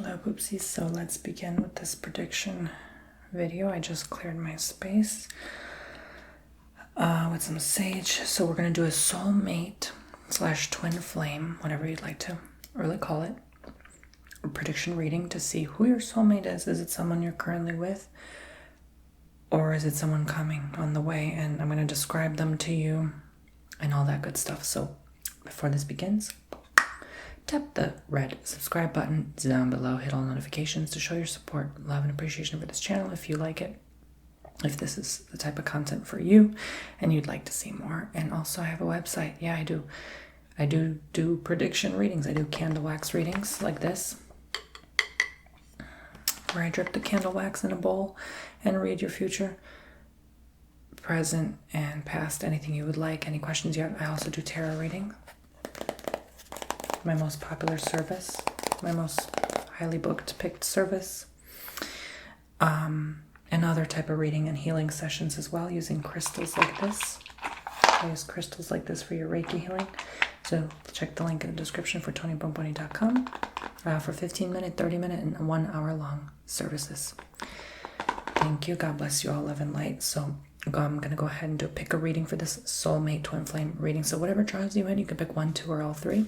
Hello poopsies, so let's begin with this prediction video. I just cleared my space with some sage. So we're going to do a soulmate / twin flame, whatever you'd like to really call it, a prediction reading to see who your soulmate is. Is it someone you're currently with, or is it someone coming on the way? And I'm going to describe them to you and all that good stuff. So before this begins, tap the red subscribe button down below. Hit all notifications to show your support, love, and appreciation for this channel if you like it. If this is the type of content for you and you'd like to see more. And also I have a website. Yeah, I do prediction readings. I do candle wax readings like this, where I drip the candle wax in a bowl and read your future, present, and past, anything you would like, any questions you have. I also do tarot reading. My most popular service, my most highly booked picked service, and other type of reading and healing sessions as well, using crystals like this. I use crystals like this for your Reiki healing. So check the link in the description for TonyBomboni.com for 15-minute, 30-minute, and 1 hour long services. Thank you. God bless you all. Love and light. So I'm going to go ahead and pick a reading for this soulmate twin flame reading. So whatever draws you in, you can pick 1, 2, or all 3.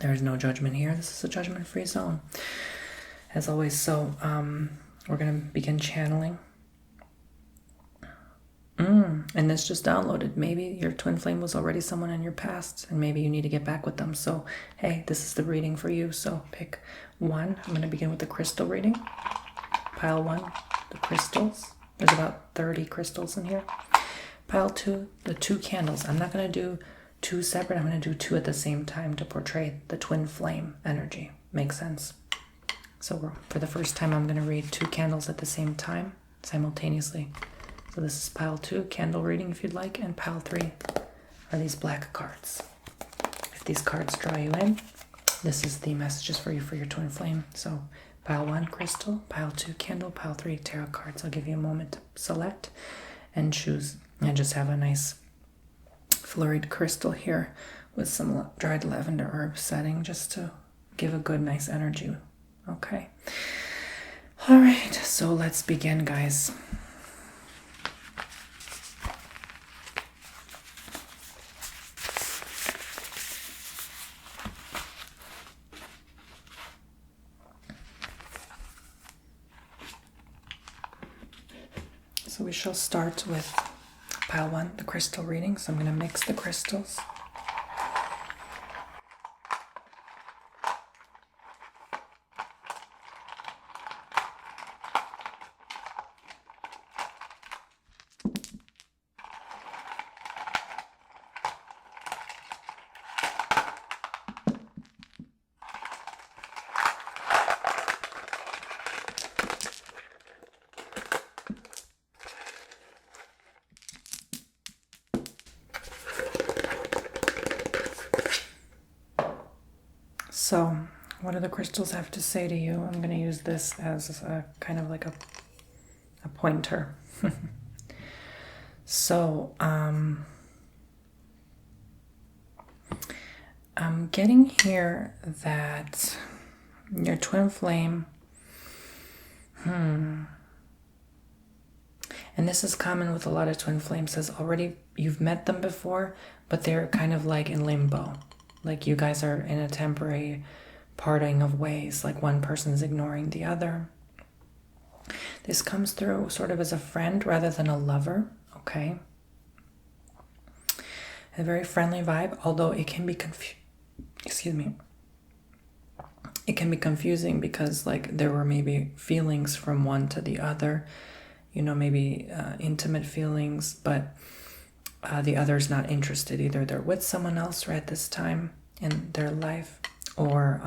There is no judgment here. This is a judgment-free zone, as always. So we're going to begin channeling. And this just downloaded. Maybe your twin flame was already someone in your past, and maybe you need to get back with them. So, hey, this is the reading for you. So pick 1. I'm going to begin with the crystal reading. Pile 1, the crystals. There's about 30 crystals in here. Pile 2, the 2 candles. I'm not going to do 2 separate. I'm going to do 2 at the same time to portray the twin flame energy. Makes sense? So for the first time, I'm going to read 2 candles at the same time, simultaneously. So this is pile 2, candle reading if you'd like, and pile 3 are these black cards. If these cards draw you in, this is the messages for you for your twin flame. So pile 1, crystal, pile 2, candle, pile 3, tarot cards. I'll give you a moment to select and choose. I just have a nice flurried crystal here with some dried lavender herb setting just to give a good, nice energy. Okay. All right, so let's begin, guys. So we shall start with pile 1, the crystal reading. So I'm going to mix the crystals. So, what do the crystals have to say to you? I'm going to use this as a kind of like a pointer. So, I'm getting here that your twin flame, and this is common with a lot of twin flames, says already you've met them before, but they're kind of like in limbo. Like you guys are in a temporary parting of ways, like one person's ignoring the other. This comes through sort of as a friend rather than a lover, okay? A very friendly vibe, although it can be it can be confusing because like there were maybe feelings from one to the other, you know, maybe intimate feelings, but the other's not interested. Either they're with someone else right at this time in their life, or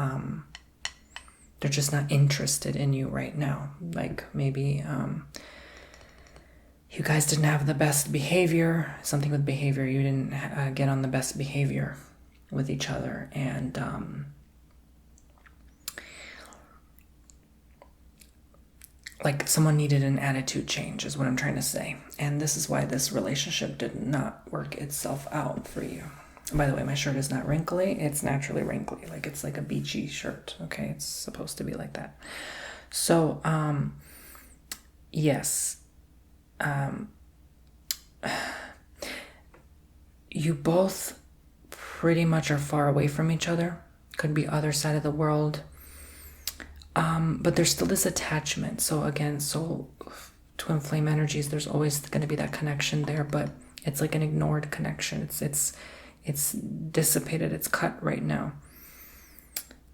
they're just not interested in you right now. Like maybe you guys didn't have the best behavior, something with behavior. You didn't get on the best behavior with each other, and like someone needed an attitude change is what I'm trying to say. And this is why this relationship did not work itself out for you. By the way, my shirt is not wrinkly. It's naturally wrinkly. Like, it's like a beachy shirt. Okay, it's supposed to be like that. So, yes. You both pretty much are far away from each other. Could be other side of the world. But there's still this attachment. So again, twin flame energies, there's always going to be that connection there, but it's like an ignored connection. It's dissipated, it's cut right now.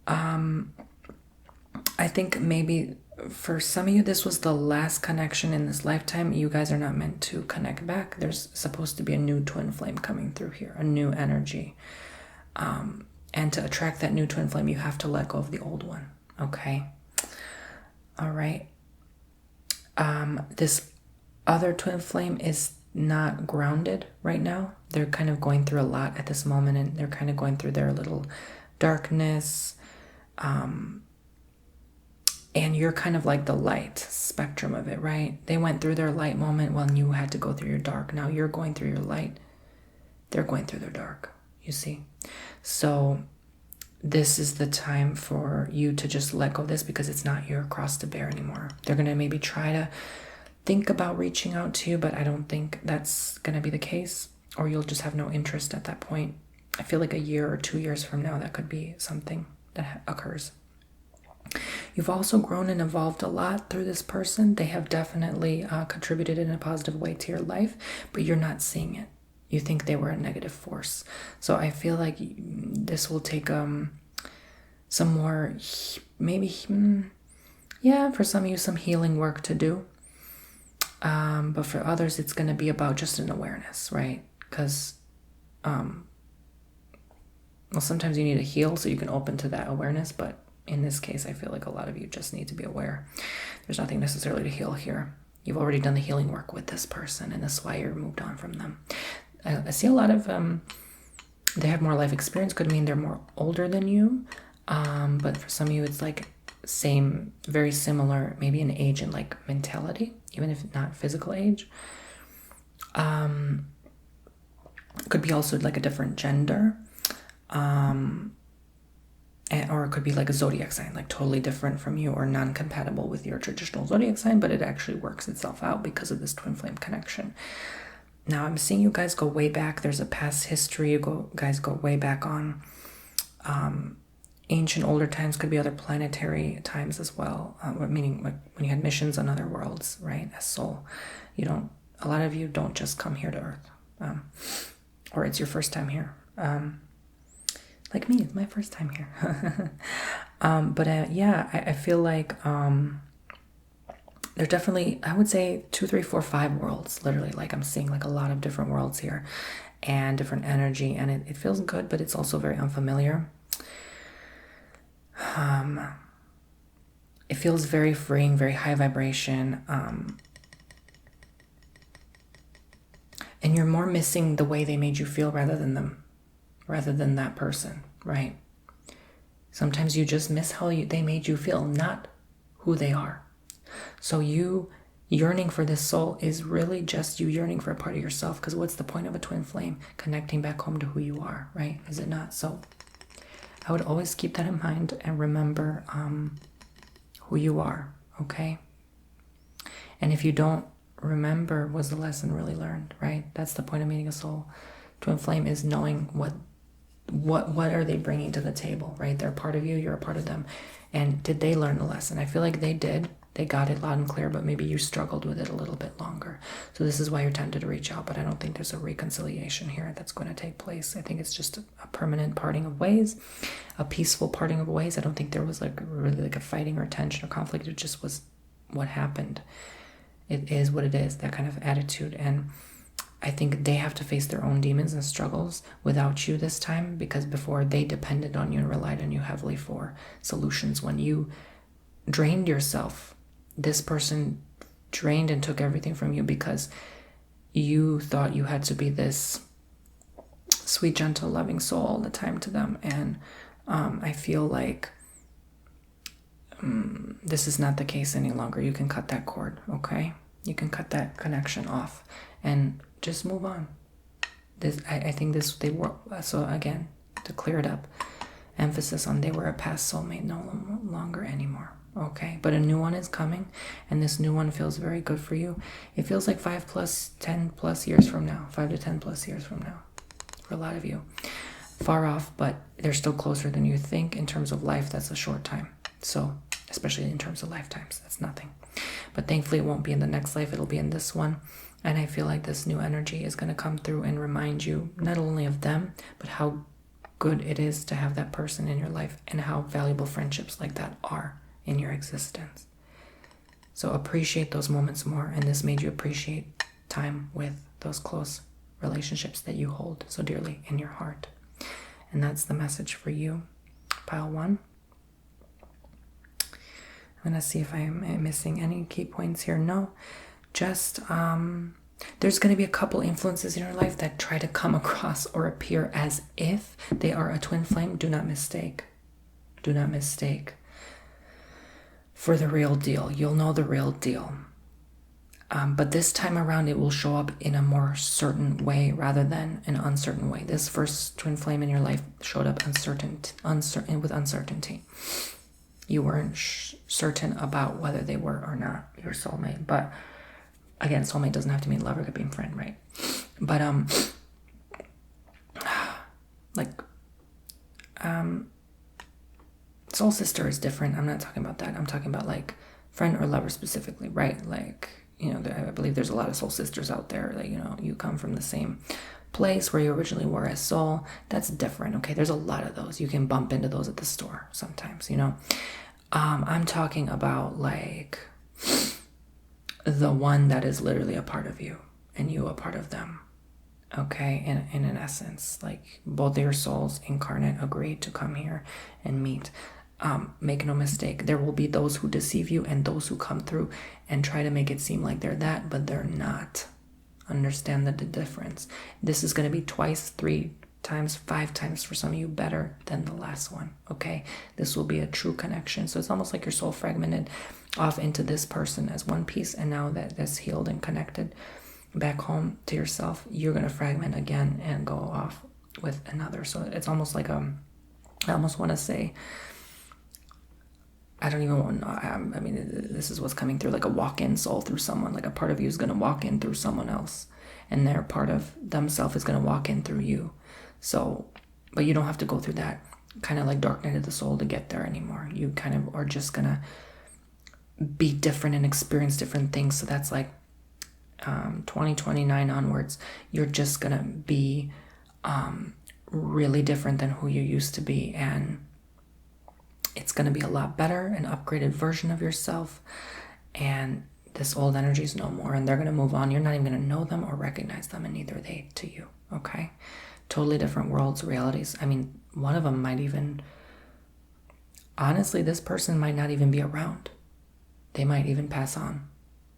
I think maybe for some of you, this was the last connection in this lifetime. You guys are not meant to connect back. There's supposed to be a new twin flame coming through here, a new energy. And to attract that new twin flame, you have to let go of the old one. Okay. All right. This other twin flame is not grounded right now. They're kind of going through a lot at this moment, and they're kind of going through their little darkness. And you're kind of like the light spectrum of it, right? They went through their light moment when you had to go through your dark. Now you're going through your light. They're going through their dark, you see? So this is the time for you to just let go of this, because it's not your cross to bear anymore. They're going to maybe try to think about reaching out to you, but I don't think that's going to be the case, or you'll just have no interest at that point. I feel like a year or 2 years from now, that could be something that occurs. You've also grown and evolved a lot through this person. They have definitely contributed in a positive way to your life, but you're not seeing it. You think they were a negative force. So I feel like this will take some more, maybe, for some of you, some healing work to do. But for others, it's going to be about just an awareness, right? Because, sometimes you need to heal so you can open to that awareness, but in this case, I feel like a lot of you just need to be aware. There's nothing necessarily to heal here. You've already done the healing work with this person, and that's why you're moved on from them. I see a lot of, they have more life experience. Could mean they're more older than you. But for some of you, it's like same, very similar, maybe in age and like mentality, even if not physical age. Could be also like a different gender. Or it could be like a zodiac sign, like totally different from you or non-compatible with your traditional zodiac sign, but it actually works itself out because of this twin flame connection. Now I'm seeing you guys go way back. There's a past history. You guys go way back on ancient older times. Could be other planetary times as well, meaning like when you had missions on other worlds, right? As soul, a lot of you don't just come here to Earth, or it's your first time here. Like me, it's my first time here. I feel like they're definitely, I would say 2, 3, 4, 5 worlds, literally. Like I'm seeing like a lot of different worlds here and different energy, and it feels good, but it's also very unfamiliar. It feels very freeing, very high vibration. And you're more missing the way they made you feel rather than that person, right? Sometimes you just miss how they made you feel, not who they are. So you yearning for this soul is really just you yearning for a part of yourself, because what's the point of a twin flame? Connecting back home to who you are, right? Is it not? So I would always keep that in mind and remember who you are, okay? And if you don't remember, was the lesson really learned, right? That's the point of meeting a soul. Twin flame is knowing what are they bringing to the table, right? They're a part of you, you're a part of them. And did they learn the lesson? I feel like they did. They got it loud and clear, but maybe you struggled with it a little bit longer. So this is why you're tempted to reach out, but I don't think there's a reconciliation here that's going to take place. I think it's just a permanent parting of ways, a peaceful parting of ways. I don't think there was like really like a fighting or tension or conflict. It just was what happened. It is what it is, that kind of attitude. And I think they have to face their own demons and struggles without you this time, because before they depended on you and relied on you heavily for solutions. When you drained yourself, this person drained and took everything from you because you thought you had to be this sweet, gentle, loving soul all the time to them. And I feel like this is not the case any longer. You can cut that cord, okay? You can cut that connection off and just move on. I think they were, so again, to clear it up, emphasis on they were a past soulmate, no longer anymore. Okay, but a new one is coming, and this new one feels very good for you. It feels like 5 plus 10 plus years from now, 5 to 10 plus years from now, for a lot of you. Far off, but they're still closer than you think. In terms of life, that's a short time. So, especially in terms of lifetimes, that's nothing. But thankfully, it won't be in the next life. It'll be in this one. And I feel like this new energy is going to come through and remind you not only of them, but how good it is to have that person in your life and how valuable friendships like that are in your existence. So appreciate those moments more, and this made you appreciate time with those close relationships that you hold so dearly in your heart. And that's the message for you, pile 1. I'm gonna see if I'm missing any key points here. No, just there's going to be a couple influences in your life that try to come across or appear as if they are a twin flame. Do not mistake for the real deal. You'll know the real deal. But this time around, it will show up in a more certain way rather than an uncertain way. This first twin flame in your life showed up with uncertainty. You weren't certain about whether they were or not your soulmate. But again, soulmate doesn't have to mean lover, it could be friend, right? But soul sister is different. I'm not talking about that. I'm talking about like friend or lover specifically, right? Like, you know, I believe there's a lot of soul sisters out there. Like, you know, you come from the same place where you originally were as soul. That's different, okay? There's a lot of those. You can bump into those at the store sometimes, you know? I'm talking about like the one that is literally a part of you and you a part of them, okay? In an essence, like both of your souls incarnate agreed to come here and meet. Make no mistake, there will be those who deceive you and those who come through and try to make it seem like they're that, but they're not. Understand the difference. This is going to be twice, 3 times, 5 times for some of you better than the last one, okay? This will be a true connection. So it's almost like your soul fragmented off into this person as one piece, and now that that's healed and connected back home to yourself, you're going to fragment again and go off with another. So it's almost like I almost want to say, I don't even want, I mean, this is what's coming through, like a walk-in soul through someone. Like a part of you is going to walk in through someone else, and their part of themselves is going to walk in through you. So, but you don't have to go through that kind of like dark night of the soul to get there anymore. You kind of are just going to be different and experience different things. So that's like 2029 onwards, you're just going to be really different than who you used to be. And it's going to be a lot better, an upgraded version of yourself. And this old energy is no more, and they're going to move on. You're not even going to know them or recognize them, and neither are they to you, okay? Totally different worlds, realities. I mean, one of them might even, honestly, this person might not even be around. They might even pass on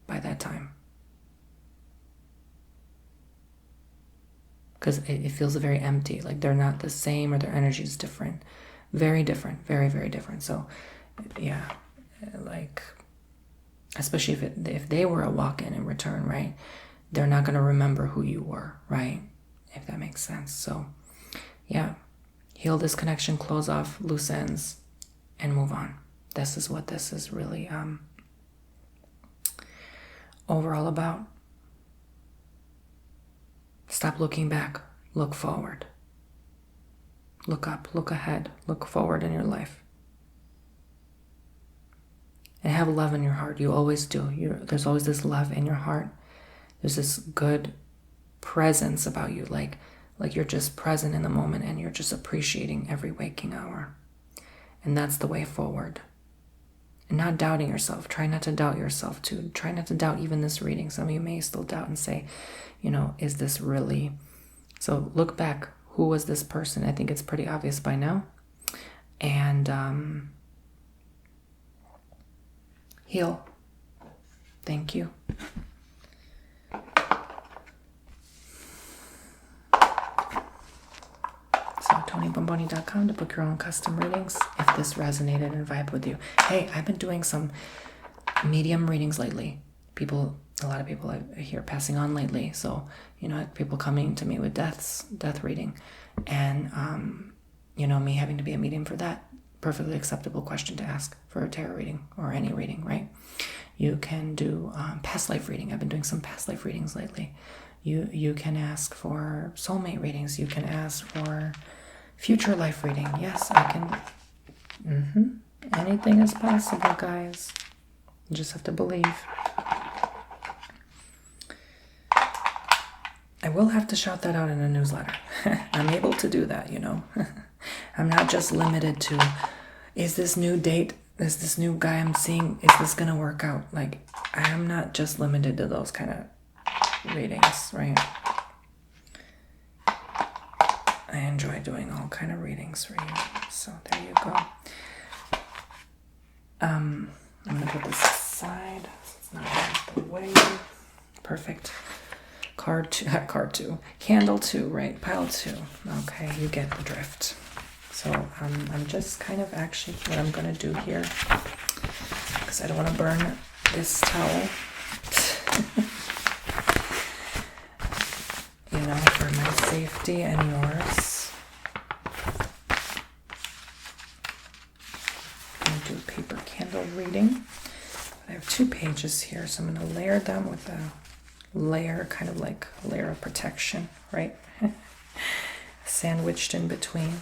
by that time. Because it feels very empty, like they're not the same, or their energy is different. Very different, very, very different. So, yeah, like, especially if they were a walk-in and return, right? They're not going to remember who you were, right? If that makes sense. So, yeah, heal this connection, close off loose ends, and move on. This is what this is really overall about. Stop looking back. Look forward. Look up, look ahead, look forward in your life. And have love in your heart. You always do. There's always this love in your heart. There's this good presence about you, like you're just present in the moment and you're just appreciating every waking hour. And that's the way forward. And not doubting yourself. Try not to doubt yourself too. Try not to doubt even this reading. Some of you may still doubt and say, you know, is this really? So look back. Who was this person? I think it's pretty obvious by now. And heal. Thank you. So TonyBomboni.com to book your own custom readings if this resonated and vibed with you. Hey, I've been doing some medium readings lately. a lot of people I hear passing on lately. So, people coming to me with death reading, and, me having to be a medium for that. Perfectly acceptable question to ask for a tarot reading or any reading, right? You can do past life reading. I've been doing some past life readings lately. You can ask for soulmate readings. You can ask for future life reading. Yes, I can. Anything is possible, guys. You just have to believe. I will have to shout that out in a newsletter. I'm able to do that, I'm not just limited to, is this new date, is this new guy I'm seeing, is this going to work out? Like, I am not just limited to those kind of readings, right? I enjoy doing all kind of readings for you. So there you go. I'm going to put this aside so it's not out of the way. Perfect. Card two, candle 2, right? Pile 2. Okay, you get the drift. So I'm just kind of actually, what I'm going to do here, because I don't want to burn this towel, for my safety and yours. I'm going to do a paper candle reading. I have 2 pages here, so I'm going to layer them with a layer, kind of like a layer of protection, right? Sandwiched in between.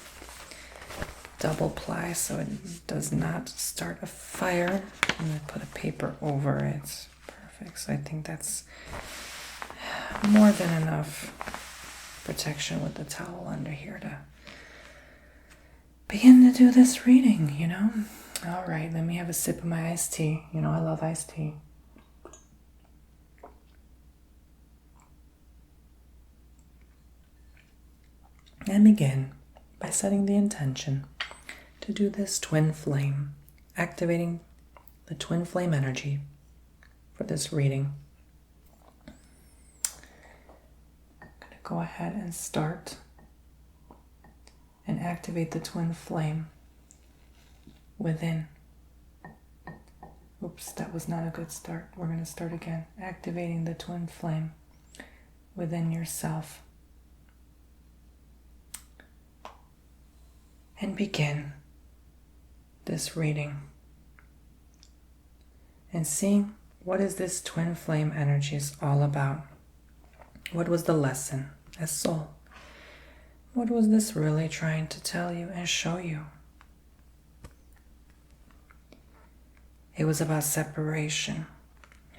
Double ply so it does not start a fire. I'm going to put a paper over it. Perfect. So I think that's more than enough protection with the towel under here to begin to do this reading, All right, let me have a sip of my iced tea. I love iced tea. And begin by setting the intention to do this twin flame, activating the twin flame energy for this reading. I'm going to go ahead and start and activate the twin flame within. Oops, that was not a good start. We're going to start again. Activating the twin flame within yourself. And begin this reading and seeing what is this twin flame energy is all about. What was the lesson as soul? What was this really trying to tell you and show you? It was about separation.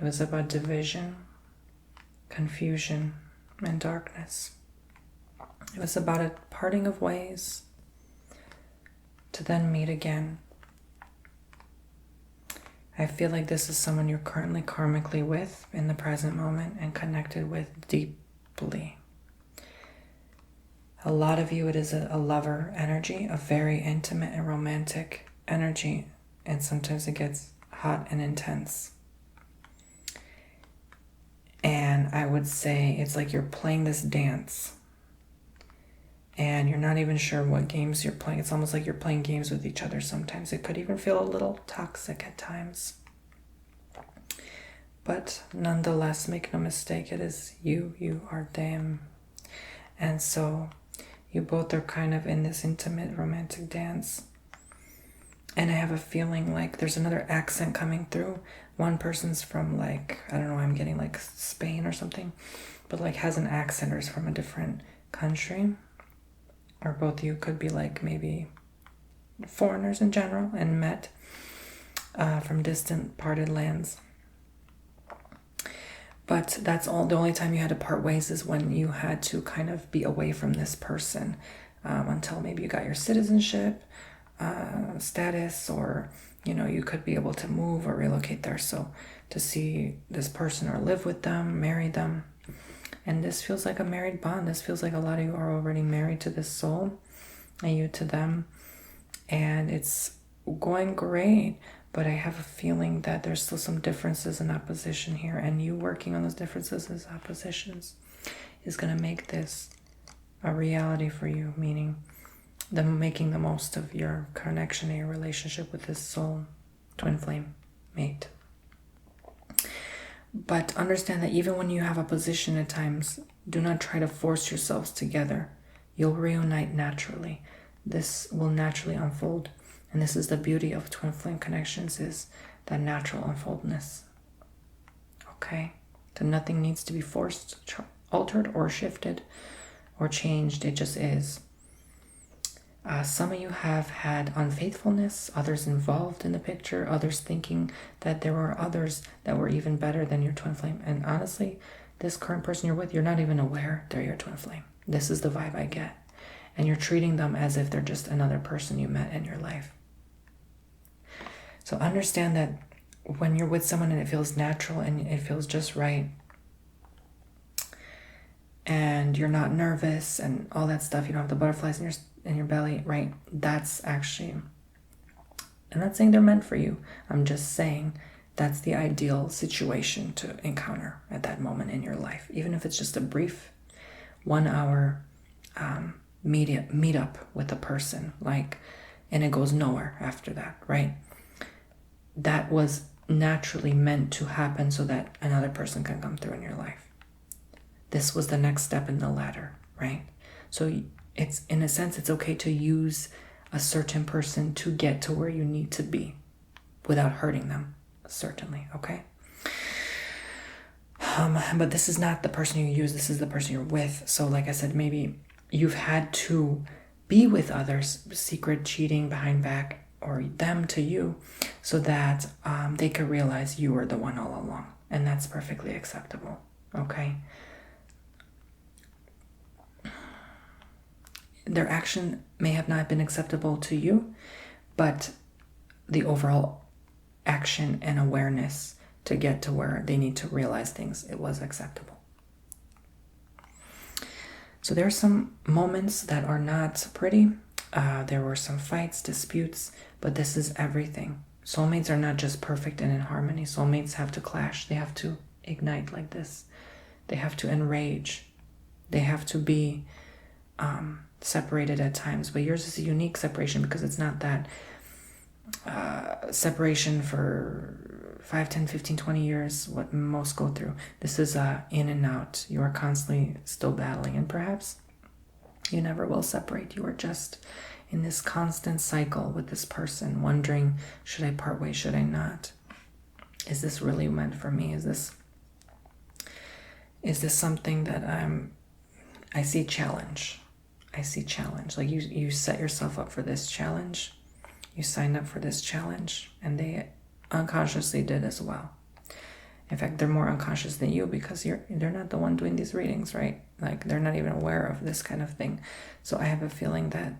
It was about division, confusion, and darkness. It was about a parting of ways to then meet again. I feel like this is someone you're currently karmically with in the present moment and connected with deeply. A lot of you, it is a lover energy, a very intimate and romantic energy, and sometimes it gets hot and intense. And I would say it's like you're playing this dance and you're not even sure what games you're playing. It's almost like you're playing games with each other sometimes. It could even feel a little toxic at times. But nonetheless, make no mistake, it is you are them. And so you both are kind of in this intimate romantic dance. And I have a feeling like there's another accent coming through. One person's from like, I don't know, I'm getting like Spain or something, but like has an accent or is from a different country. Or both of you could be like maybe foreigners in general and met from distant parted lands. But that's all. The only time you had to part ways is when you had to kind of be away from this person until maybe you got your citizenship status, or you could be able to move or relocate there. So to see this person or live with them, marry them. And this feels like a married bond. This feels like a lot of you are already married to this soul and you to them. And it's going great. But I have a feeling that there's still some differences in opposition here. And you working on those differences as oppositions is going to make this a reality for you. Meaning them making the most of your connection and your relationship with this soul twin flame mate. But understand that even when you have opposition at times, do not try to force yourselves together. You'll reunite naturally. This will naturally unfold. And this is the beauty of twin flame connections, is that natural unfoldness. Okay? So nothing needs to be forced, altered, or shifted, or changed. It just is. Some of you have had unfaithfulness, others involved in the picture, others thinking that there were others that were even better than your twin flame. And honestly, this current person you're with, you're not even aware they're your twin flame. This is the vibe I get. And you're treating them as if they're just another person you met in your life. So understand that when you're with someone and it feels natural and it feels just right, and you're not nervous and all that stuff, you don't have the butterflies in your belly, right? That's actually, I'm not saying they're meant for you. I'm just saying that's the ideal situation to encounter at that moment in your life. Even if it's just a brief 1 hour meet up with a person, and it goes nowhere after that, right? That was naturally meant to happen so that another person can come through in your life. This was the next step in the ladder, right? So it's, in a sense, it's okay to use a certain person to get to where you need to be without hurting them, certainly, okay? But this is not the person you use, this is the person you're with. So like I said, maybe you've had to be with others, secret cheating behind back, or them to you, so that they could realize you were the one all along. And that's perfectly acceptable, okay? Their action may have not been acceptable to you, but the overall action and awareness to get to where they need to realize things, it was acceptable. So there are some moments that are not pretty. There were some fights, disputes, but this is everything. Soulmates are not just perfect and in harmony. Soulmates have to clash. They have to ignite like this. They have to enrage. They have to be separated at times. But yours is a unique separation because it's not that separation for 5, 10, 15, 20 years, what most go through. This is in and out. You are constantly still battling, and perhaps you never will separate. You are just in this constant cycle with this person, wondering, should I part ways, should I not? Is this really meant for me? Is this something that I see challenge. I see challenge. Like you set yourself up for this challenge. You signed up for this challenge, and they unconsciously did as well. In fact, they're more unconscious than you because they're not the one doing these readings, right? Like they're not even aware of this kind of thing. So I have a feeling that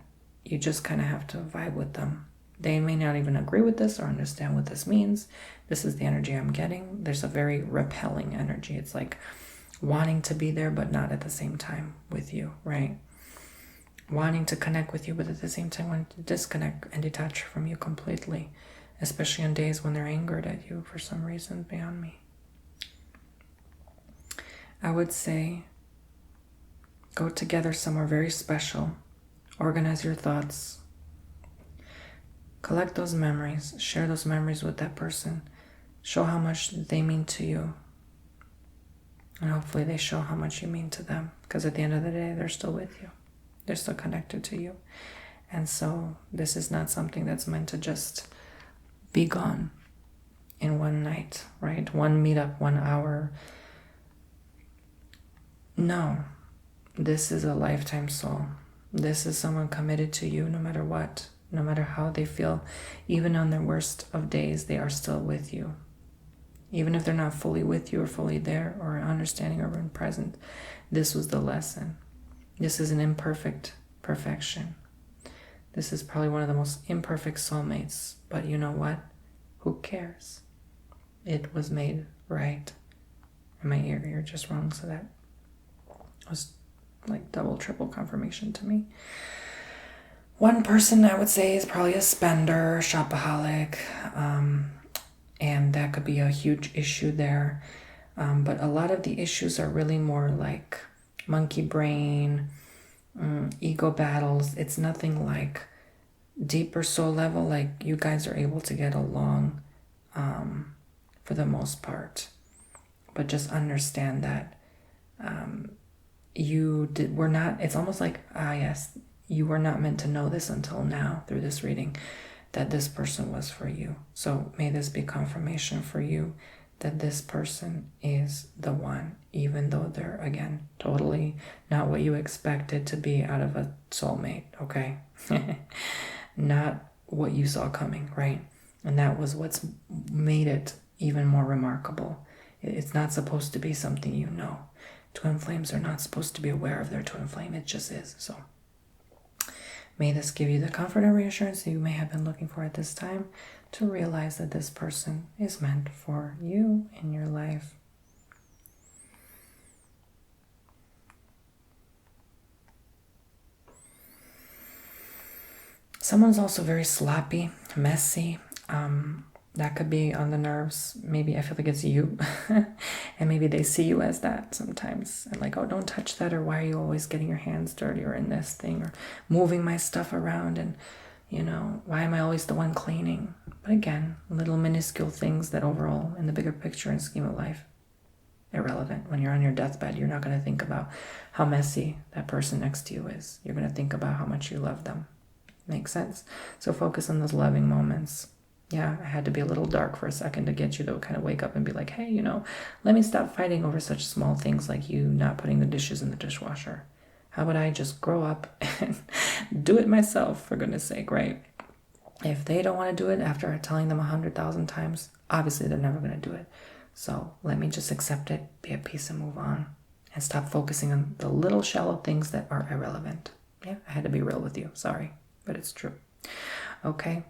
you just kind of have to vibe with them. They may not even agree with this or understand what this means. This is the energy I'm getting. There's a very repelling energy. It's like wanting to be there, but not at the same time with you, right? Wanting to connect with you, but at the same time wanting to disconnect and detach from you completely, especially on days when they're angered at you for some reason beyond me. I would say go together somewhere very special. Organize your thoughts. Collect those memories. Share those memories with that person. Show how much they mean to you. And hopefully they show how much you mean to them. Because at the end of the day, they're still with you. They're still connected to you. And so this is not something that's meant to just be gone in one night, right? One meetup, 1 hour. No. This is a lifetime soul. This is someone committed to you no matter what, no matter how they feel. Even on their worst of days, they are still with you. Even if they're not fully with you or fully there or understanding or present, this was the lesson. This is an imperfect perfection. This is probably one of the most imperfect soulmates. But you know what? Who cares? It was made right. In my ear, you're just wrong. So that was like double, triple confirmation to me. One person I would say is probably a spender, shopaholic, and that could be a huge issue there. But a lot of the issues are really more like monkey brain, ego battles. It's nothing like deeper soul level. Like you guys are able to get along for the most part. but just understand that it's almost like, yes, you were not meant to know this until now through this reading, that this person was for you. So may this be confirmation for you that this person is the one, even though they're, again, totally not what you expected to be out of a soulmate, okay? Not what you saw coming, right? And that was what's made it even more remarkable. It's not supposed to be something you know. Twin flames are not supposed to be aware of their twin flame. It just is. So may this give you the comfort and reassurance that you may have been looking for at this time, to realize that this person is meant for you in your life. Someone's also very sloppy, messy. That could be on the nerves. Maybe I feel like it's you. And maybe they see you as that sometimes. And like, oh, don't touch that. Or why are you always getting your hands dirty or in this thing? Or moving my stuff around. And, you know, why am I always the one cleaning? But again, little minuscule things that overall, in the bigger picture and scheme of life, irrelevant. When you're on your deathbed, you're not going to think about how messy that person next to you is. You're going to think about how much you love them. Makes sense? So focus on those loving moments. Yeah, I had to be a little dark for a second to get you to kind of wake up and be like, hey, you know, let me stop fighting over such small things like you not putting the dishes in the dishwasher. How about I just grow up and do it myself, for goodness sake, right? If they don't want to do it after telling them 100,000 times, obviously they're never going to do it. So let me just accept it, be at peace, and move on. And stop focusing on the little shallow things that are irrelevant. Yeah, I had to be real with you. Sorry, but it's true. Okay.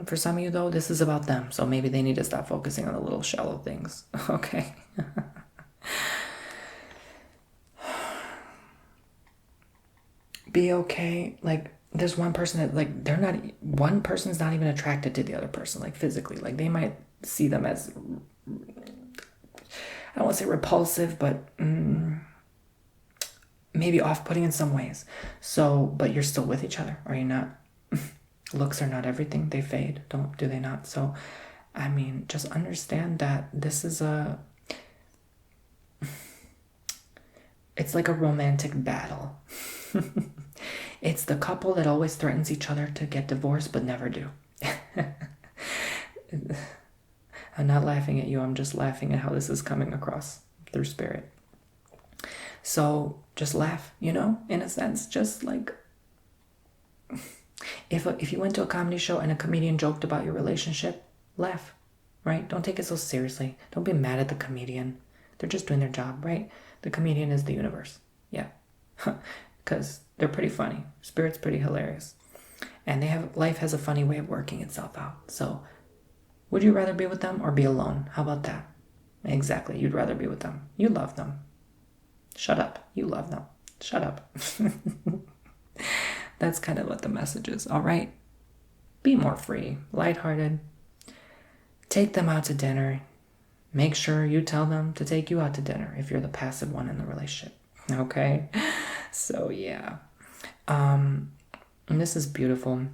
For some of you, though, this is about them. So maybe they need to stop focusing on the little shallow things. Okay. Be okay. Like, there's one person that, like, one person's not even attracted to the other person, like, physically. Like, they might see them as, I don't want to say repulsive, but maybe off-putting in some ways. So, but you're still with each other, are you not? Looks are not everything. They fade, do they not? So, I mean, just understand that this is it's like a romantic battle. It's the couple that always threatens each other to get divorced, but never do. I'm not laughing at you. I'm just laughing at how this is coming across through spirit. So just laugh, you know, in a sense, just like, if you went to a comedy show and a comedian joked about your relationship, laugh, right? Don't take it so seriously. Don't be mad at the comedian. They're just doing their job, right? The comedian is the universe. Yeah. Because they're pretty funny. Spirit's pretty hilarious. And life has a funny way of working itself out. So would you rather be with them or be alone? How about that? Exactly. You'd rather be with them. You love them. Shut up. You love them. Shut up. That's kind of what the message is, all right? Be more free, lighthearted. Take them out to dinner. Make sure you tell them to take you out to dinner if you're the passive one in the relationship, okay? So, yeah. And this is beautiful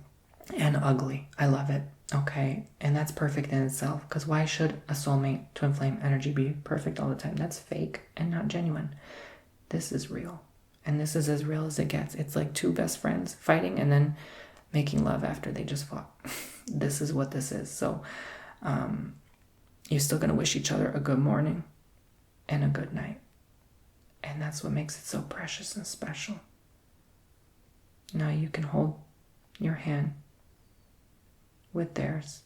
and ugly. I love it, okay? And that's perfect in itself, because why should a soulmate twin flame energy be perfect all the time? That's fake and not genuine. This is real. And this is as real as it gets. It's like two best friends fighting and then making love after they just fought. This is what this is. So you're still going to wish each other a good morning and a good night. And that's what makes it so precious and special. Now you can hold your hand with theirs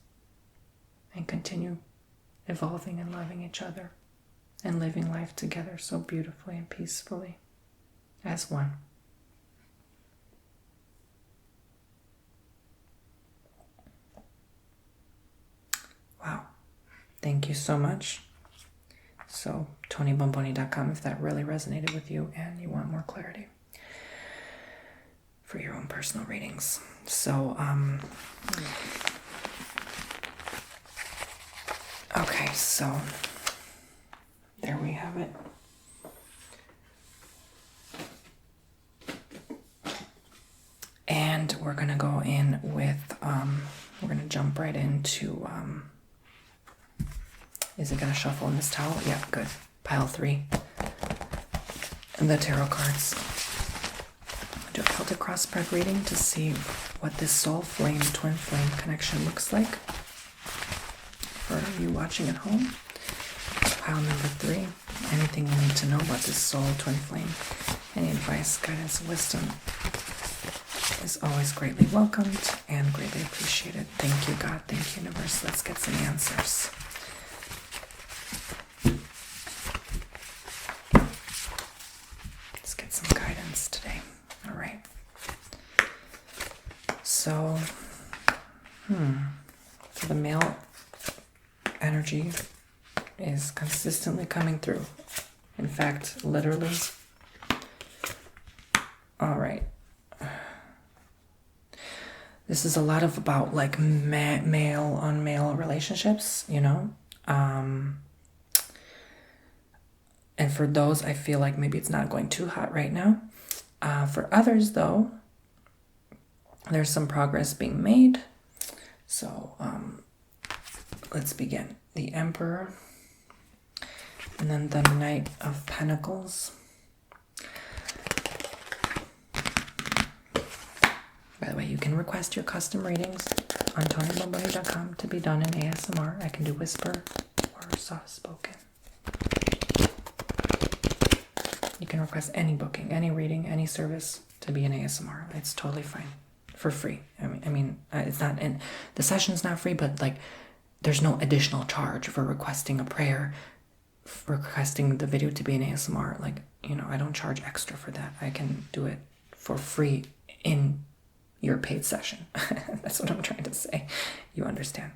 and continue evolving and loving each other and living life together so beautifully and peacefully. As one. Wow. Thank you so much. So, TonyBomboni.com if that really resonated with you and you want more clarity for your own personal readings. So, okay, so there we have it. And we're going to go in with, we're going to jump right into Is it going to shuffle in this towel? Yeah, good. Pile 3. And the tarot cards. I'll do a Celtic cross spread reading to see what this soul flame, twin flame connection looks like for you watching at home. Pile number 3. Anything you need to know about this soul, twin flame. Any advice, guidance, wisdom is always greatly welcomed and greatly appreciated. Thank you, God. Thank you, universe. Let's get some answers. Let's get some guidance today. All right. So, so the male energy is consistently coming through. In fact, literally. All right. This is a lot of about like male on male relationships, you know. And for those, I feel like maybe it's not going too hot right now. For others, though, there's some progress being made. So let's begin. The Emperor, and then the Knight of Pentacles. By the way, you can request your custom readings on TonyBomboni.com to be done in ASMR. I can do whisper or soft spoken. You can request any booking, any reading, any service to be in ASMR. It's totally fine, for free. I mean, it's not, and the session's not free, but like, there's no additional charge for requesting a prayer, for requesting the video to be in ASMR. Like, you know, I don't charge extra for that. I can do it for free in your paid session. That's what I'm trying to say. You understand.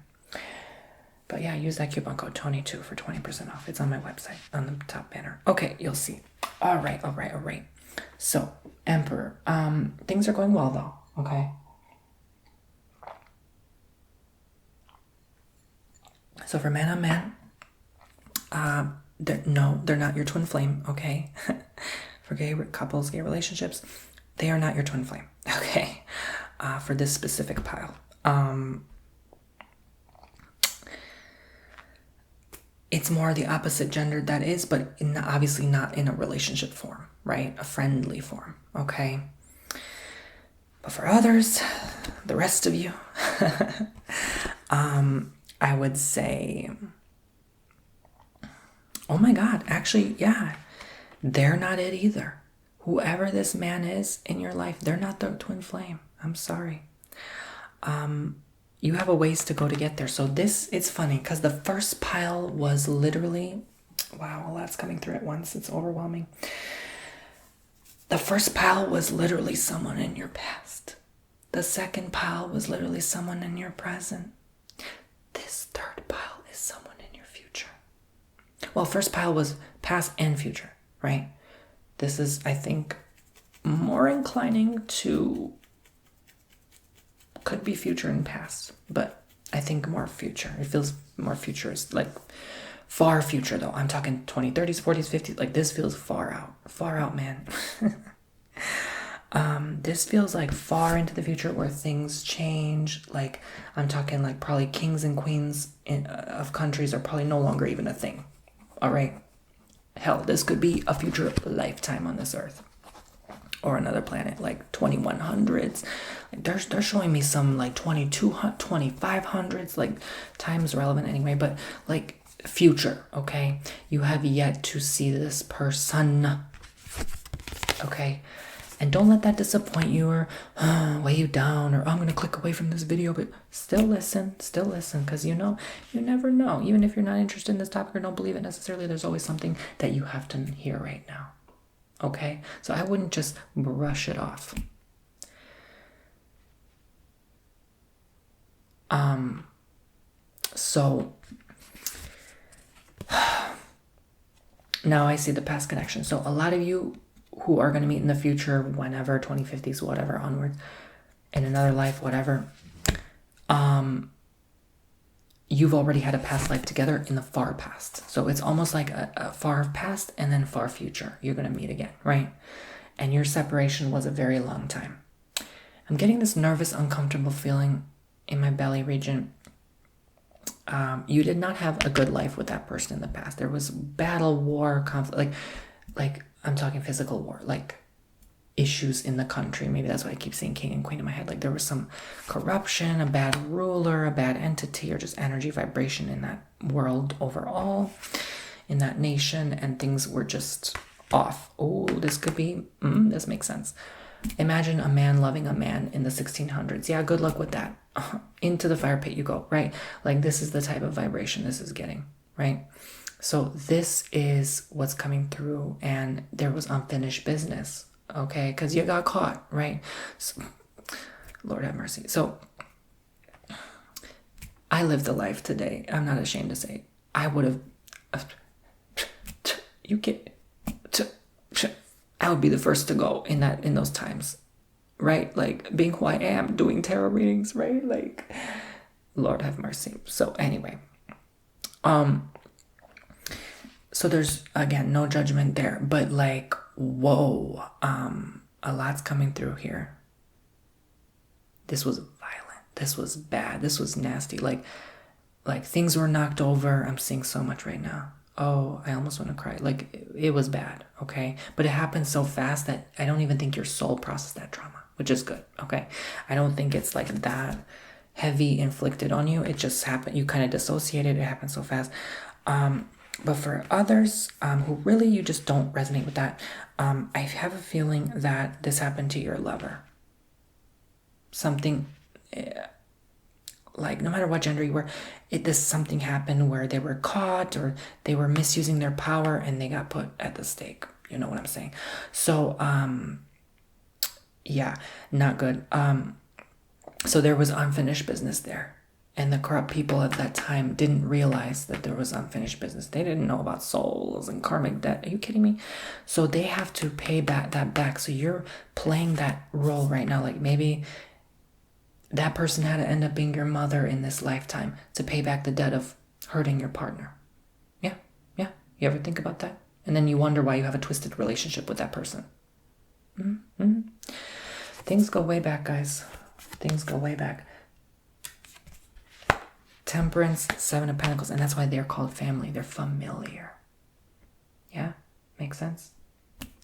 But yeah, use that coupon code Tony2 for 20% off. It's on my website, on the top banner. Okay, you'll see. All right. So, Emperor. Things are going well though, okay? So for man on man, they're not your twin flame, okay? For gay couples, gay relationships, they are not your twin flame, okay? For this specific pile. It's more the opposite gender that is, but obviously not in a relationship form, right? A friendly form, okay? But for others, the rest of you, I would say, oh my God, actually, yeah, they're not it either. Whoever this man is in your life, they're not the twin flame. I'm sorry. You have a ways to go to get there. So it's funny because the first pile was literally, wow, a lot's coming through at once. It's overwhelming. The first pile was literally someone in your past. The second pile was literally someone in your present. This third pile is someone in your future. Well, first pile was past and future, right? This is, I think, more inclining to, could be future and past, but I think more future. It feels more futurist, like far future though. I'm talking 20, 30s, 40s, 50s. Like this feels far out, man. This feels like far into the future where things change. Like I'm talking like probably kings and queens of countries are probably no longer even a thing. All right. Hell, this could be a future lifetime on this earth or another planet, like 2100s. Like they're showing me some like 2500s, like time's relevant anyway, but like future, okay? You have yet to see this person, okay? And don't let that disappoint you or weigh you down or I'm going to click away from this video, but still listen, because you never know. Even if you're not interested in this topic or don't believe it necessarily, there's always something that you have to hear right now. Okay? So I wouldn't just brush it off. So now I see the past connection. So a lot of you who are going to meet in the future, whenever, 2050s, whatever, onwards, in another life, whatever, you've already had a past life together in the far past. So it's almost like a far past and then far future. You're going to meet again, right? And your separation was a very long time. I'm getting this nervous, uncomfortable feeling in my belly region. You did not have a good life with that person in the past. There was battle, war, conflict, like I'm talking physical war, like issues in the country. Maybe that's why I keep saying king and queen in my head. Like there was some corruption, a bad ruler, a bad entity, or just energy vibration in that world overall, in that nation, and things were just off. Oh, this could be, this makes sense. Imagine a man loving a man in the 1600s. Yeah, good luck with that. Into the fire pit you go, right? Like this is the type of vibration this is getting, right? So this is what's coming through, and there was unfinished business. Okay, because you got caught, right? So, Lord have mercy. So I lived a life today. I'm not ashamed to say I would have. You get. I would be the first to go in those times, right? Like being who I am, doing tarot readings, right? Like, Lord have mercy. So anyway, so there's again no judgment there, but like. Whoa, a lot's coming through here. This was violent. This was bad. This was nasty. Like things were knocked over. I'm seeing so much right now. Oh, I almost want to cry. Like it was bad, okay? But it happened so fast that I don't even think your soul processed that trauma, which is good, okay? I don't think it's like that heavy inflicted on you. It just happened. You kind of dissociated. It happened so fast. But for others who really you just don't resonate with that, I have a feeling that this happened to your lover. Something like no matter what gender you were, something happened where they were caught or they were misusing their power and they got put at the stake. You know what I'm saying? So yeah, not good. So there was unfinished business there. And the corrupt people at that time didn't realize that there was unfinished business. They didn't know about souls and karmic debt. Are you kidding me? So they have to pay that back. So you're playing that role right now. Like maybe that person had to end up being your mother in this lifetime to pay back the debt of hurting your partner. Yeah. You ever think about that? And then you wonder why you have a twisted relationship with that person. Mm-hmm. Things go way back, guys. Things go way back. Temperance, Seven of Pentacles, and that's why they're called family. They're familiar. Yeah, makes sense.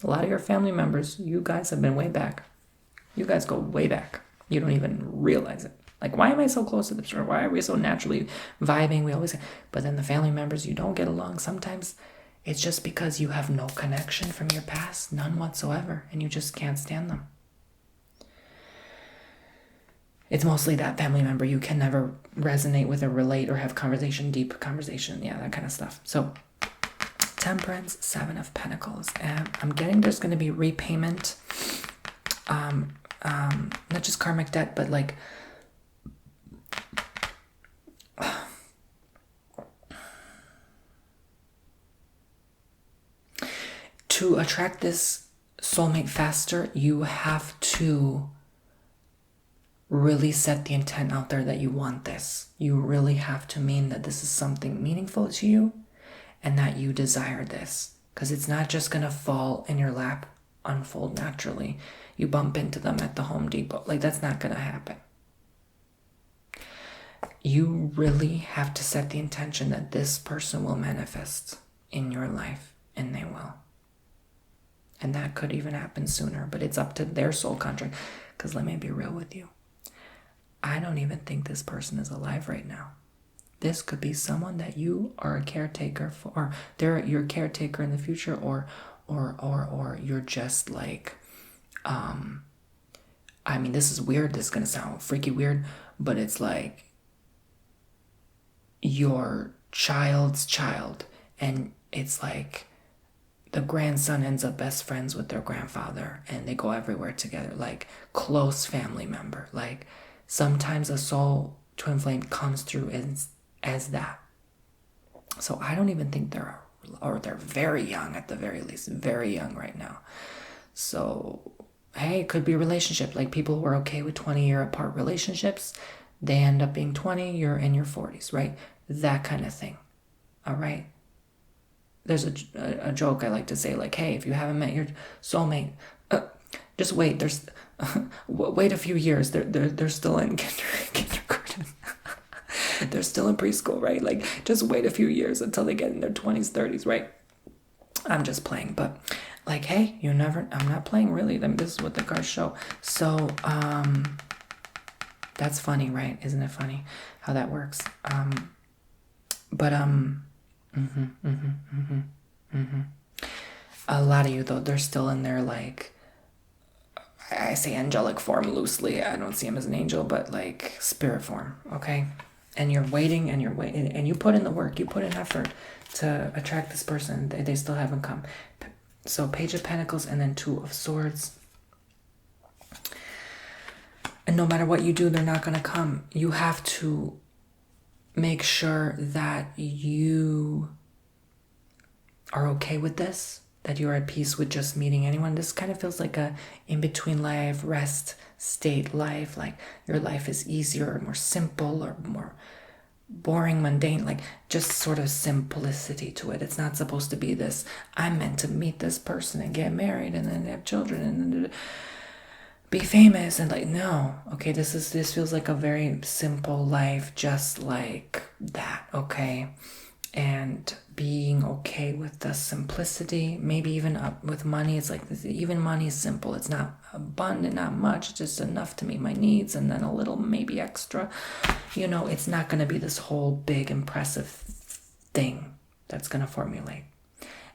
A lot of your family members, you guys have been way back. You guys go way back. You don't even realize it. Like, why am I so close to this? Or why are we so naturally vibing? We always, but then the family members you don't get along. Sometimes it's just because you have no connection from your past, none whatsoever, and you just can't stand them. It's mostly that family member you can never resonate with or relate or have deep conversation. Yeah, that kind of stuff. So Temperance, Seven of Pentacles. And I'm getting there's going to be repayment. Not just karmic debt, but like to attract this soulmate faster, you have to really set the intent out there that you want this. You really have to mean that this is something meaningful to you and that you desire this. Because it's not just going to fall in your lap, unfold naturally. You bump into them at the Home Depot. Like, that's not going to happen. You really have to set the intention that this person will manifest in your life, and they will. And that could even happen sooner, but it's up to their soul contract. Because let me be real with you. I don't even think this person is alive right now. This could be someone that you are a caretaker for, or they're your caretaker in the future, or you're just like, I mean, this is weird. This is going to sound freaky weird, but it's like your child's child. And it's like the grandson ends up best friends with their grandfather and they go everywhere together, like close family member. Like, sometimes a soul twin flame comes through as that. So I don't even think they're very young at the very least, very young right now. So, hey, it could be a relationship. Like people who are okay with 20-year apart relationships, they end up being 20, you're in your 40s, right? That kind of thing, all right? There's a joke I like to say, like, hey, if you haven't met your soulmate, just wait. Wait a few years. They're still in kindergarten. They're still in preschool, right? Like, just wait a few years until they get in their 20s, 30s, right? I'm just playing, but like, hey, I'm not playing really. This is what the cards show. So, that's funny, right? Isn't it funny how that works? A lot of you, though, they're still in their, like, I say angelic form loosely. I don't see him as an angel, but like spirit form, okay? And you're waiting and you put in the work, you put in effort to attract this person. They still haven't come. So Page of Pentacles and then Two of Swords. And no matter what you do, they're not going to come. You have to make sure that you are okay with this, that you're at peace with just meeting anyone. This kind of feels like a in-between life, rest state life. Like your life is easier or more simple or more boring, mundane, like just sort of simplicity to it. It's not supposed to be this, I'm meant to meet this person and get married and then have children and then be famous and like, no. Okay, this feels like a very simple life, just like that, okay? And being okay with the simplicity, maybe even up with money. It's like, even money is simple. It's not abundant, not much, it's just enough to meet my needs and then a little maybe extra. You know, it's not going to be this whole big impressive thing that's going to formulate.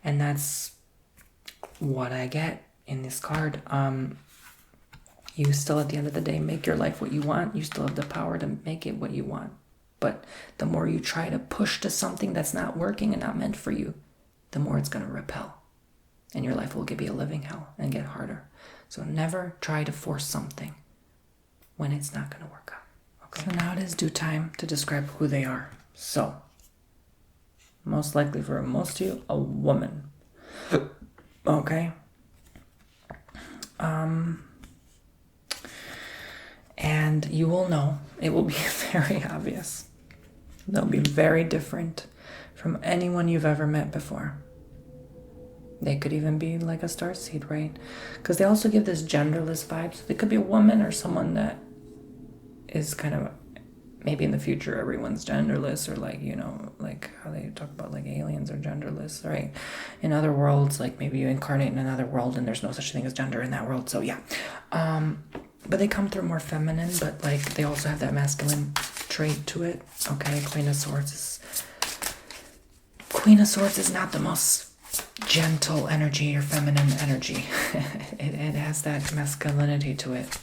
And that's what I get in this card. You still, at the end of the day, make your life what you want. You still have the power to make it what you want. But the more you try to push to something that's not working and not meant for you, the more it's going to repel. And your life will be a living hell and get harder. So never try to force something when it's not going to work out. Okay. So now it is due time to describe who they are. So, most likely for most of you, a woman. Okay. And you will know. It will be very obvious. They'll be very different from anyone you've ever met before. They could even be like a starseed, right? Because they also give this genderless vibe. So they could be a woman or someone that is kind of, maybe in the future everyone's genderless, or like, you know, like how they talk about like aliens are genderless, right? In other worlds, like maybe you incarnate in another world and there's no such thing as gender in that world. So yeah. But they come through more feminine, but like they also have that masculine trait to it. Okay, Queen of Swords is not the most gentle energy or feminine energy. it has that masculinity to it.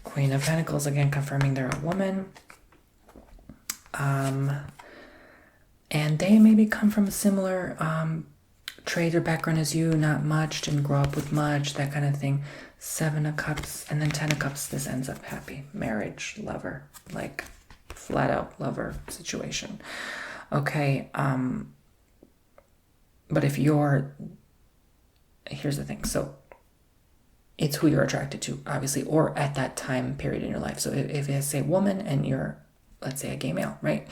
Queen of Pentacles, again, confirming they're a woman. And they maybe come from a similar trade or background as you, not much, didn't grow up with much, that kind of thing. 7 of Cups and then 10 of Cups. This ends up happy. Marriage, lover, like flat out lover situation. Okay. But if you're, here's the thing. So it's who you're attracted to, obviously, or at that time period in your life. So if it's a woman and you're, let's say, a gay male, right?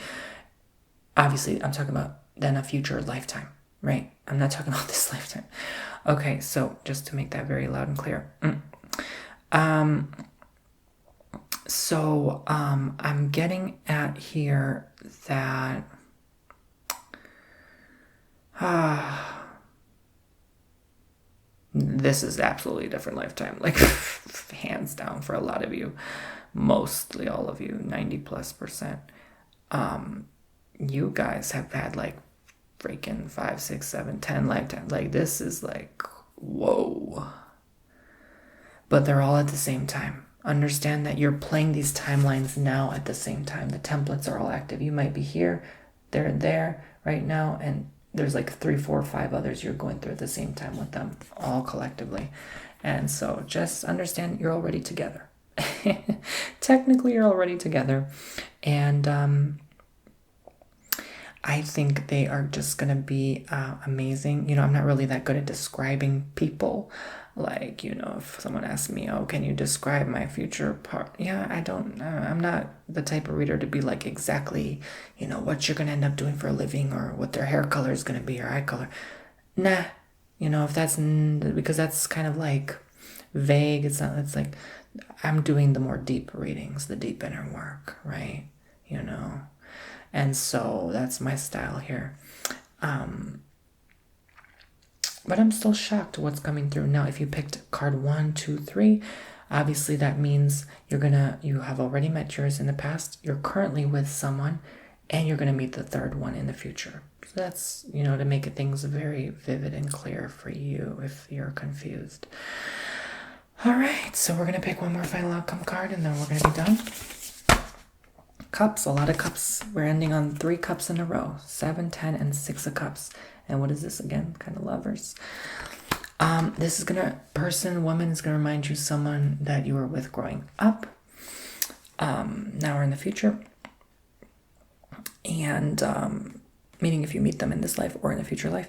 Obviously, I'm talking about then a future lifetime, right? I'm not talking about this lifetime. Okay, so just to make that very loud and clear. I'm getting at here that this is absolutely a different lifetime, like hands down for a lot of you, mostly all of you, 90+%. You guys have had like freaking 5, 6, 7, 10 lifetimes. Like this is like, whoa. But they're all at the same time. Understand that you're playing these timelines now at the same time. The templates are all active. You might be here, they're there right now, and there's like 3, 4, 5 others you're going through at the same time with them, all collectively. And so just understand you're already together. Technically, you're already together. And I think they are just going to be amazing. You know, I'm not really that good at describing people. Like, you know, if someone asks me, oh, can you describe my future part? Yeah, I don't, I'm not the type of reader to be like exactly, you know, what you're going to end up doing for a living or what their hair color is going to be or eye color. Nah, you know, if that's, because that's kind of like vague. It's not, it's like, I'm doing the more deep readings, the deep inner work, right? You know, And so that's my style here. But I'm still shocked what's coming through. Now, if you picked card 1, 2, 3, obviously that means you have already met yours in the past. You're currently with someone, and you're gonna meet the third one in the future. So that's, to make things very vivid and clear for you if you're confused. All right, so we're gonna pick one more final outcome card, and then we're gonna be done. Cups, a lot of cups. We're ending on 3 cups in a row. 7, 10, and 6 of cups. And what is this again? Kind of lovers. This is woman is gonna remind you someone that you were with growing up, now or in the future. And meaning if you meet them in this life or in a future life,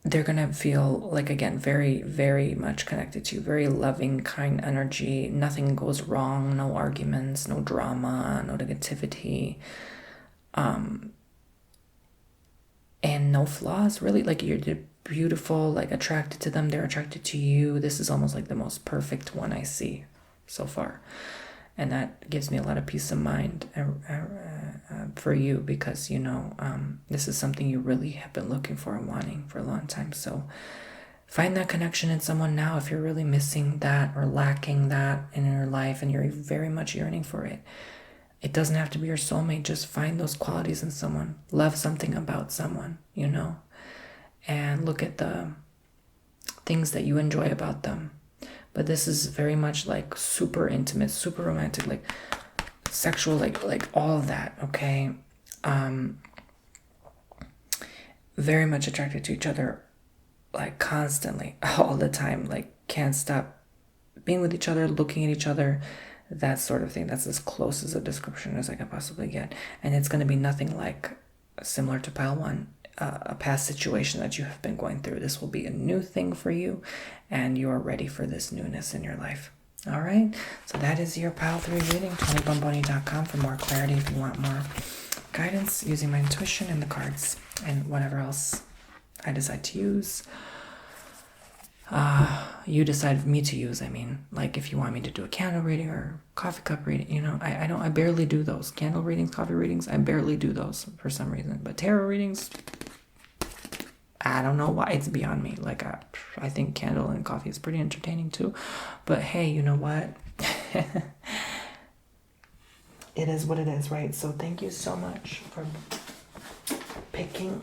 they're gonna feel like, again, very, very much connected to you. Very loving, kind energy. Nothing goes wrong. No arguments. No drama. No negativity. And no flaws, really. Like, you're beautiful, like attracted to them. They're attracted to you. This is almost like the most perfect one I see so far. And that gives me a lot of peace of mind for you, because, this is something you really have been looking for and wanting for a long time. So find that connection in someone now if you're really missing that or lacking that in your life and you're very much yearning for it. It doesn't have to be your soulmate. Just find those qualities in someone. Love something about someone, and look at the things that you enjoy about them. But this is very much like super intimate, super romantic, like sexual, like all of that, okay? Very much attracted to each other, like constantly, all the time, like can't stop being with each other, looking at each other, that sort of thing. That's as close as a description as I can possibly get. And it's going to be nothing like similar to pile 1, a past situation that you have been going through. This will be a new thing for you, and you are ready for this newness in your life. All right, so that is your pile 3 reading. TonyBomboni.com for more clarity if you want more guidance using my intuition and the cards and whatever else I decide to use. You decide me to use, like if you want me to do a candle reading or coffee cup reading, I barely do those. Candle readings, coffee readings, I barely do those for some reason. But tarot readings, I don't know why, it's beyond me. Like, I think candle and coffee is pretty entertaining too. But hey, you know what? It is what it is, right? So thank you so much for picking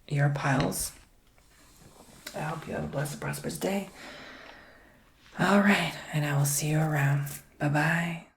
your piles. I hope you have a blessed, prosperous day. All right, and I will see you around. Bye-bye.